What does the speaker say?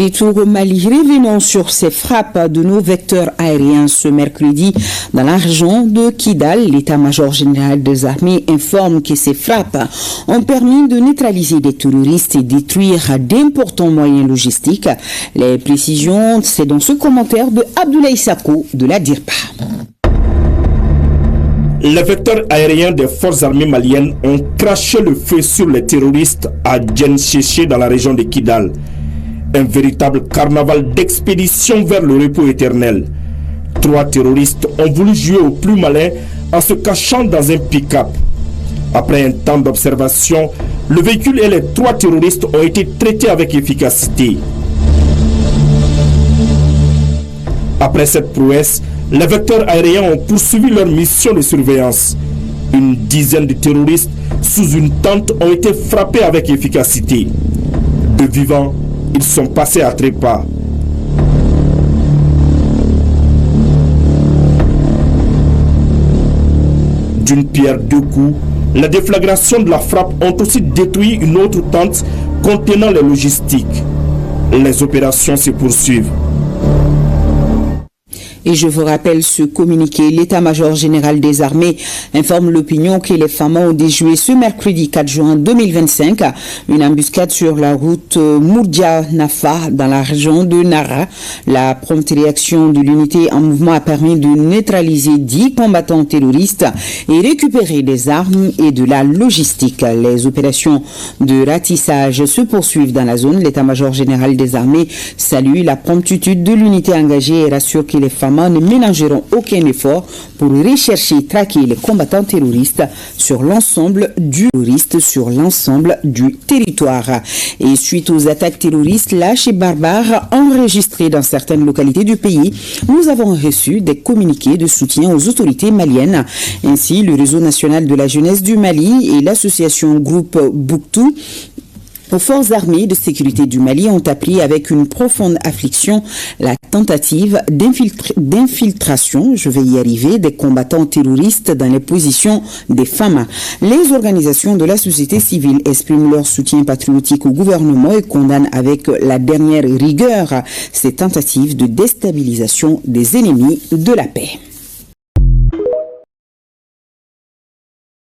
Retour au Mali, revenons sur ces frappes de nos vecteurs aériens ce mercredi dans la région de Kidal. L'état-major général des armées informe que ces frappes ont permis de neutraliser des terroristes et détruire d'importants moyens logistiques. Les précisions, c'est dans ce commentaire de Abdoulaye Sako de la DIRPA. Les vecteurs aériens des forces armées maliennes ont craché le feu sur les terroristes à Djencheché dans la région de Kidal. Un véritable carnaval d'expédition vers le repos éternel. 3 terroristes ont voulu jouer au plus malin en se cachant dans un pick-up. Après un temps d'observation, le véhicule et les 3 terroristes ont été traités avec efficacité. Après cette prouesse, les vecteurs aériens ont poursuivi leur mission de surveillance. Une dizaine de terroristes sous une tente ont été frappés avec efficacité. De vivants, ils sont passés à trépas. D'une pierre deux coups, la déflagration de la frappe ont aussi détruit une autre tente contenant les logistiques. Les opérations se poursuivent. Et je vous rappelle ce communiqué. L'état-major général des armées informe l'opinion que les FAMA ont déjoué ce mercredi 4 juin 2025 une embuscade sur la route Mourdia-Nafa dans la région de Nara. La prompte réaction de l'unité en mouvement a permis de neutraliser 10 combattants terroristes et récupérer des armes et de la logistique. Les opérations de ratissage se poursuivent dans la zone. L'état-major général des armées salue la promptitude de l'unité engagée et rassure que les FAMA ne ménageront aucun effort pour rechercher et traquer les combattants terroristes sur l'ensemble du territoire. Et suite aux attaques terroristes lâches et barbares enregistrées dans certaines localités du pays, nous avons reçu des communiqués de soutien aux autorités maliennes. Ainsi, le réseau national de la jeunesse du Mali et l'association Groupe Bouktou aux forces armées de sécurité du Mali ont appris avec une profonde affliction la tentative d'infiltration, des combattants terroristes dans les positions des FAMA. Les organisations de la société civile expriment leur soutien patriotique au gouvernement et condamnent avec la dernière rigueur ces tentatives de déstabilisation des ennemis de la paix.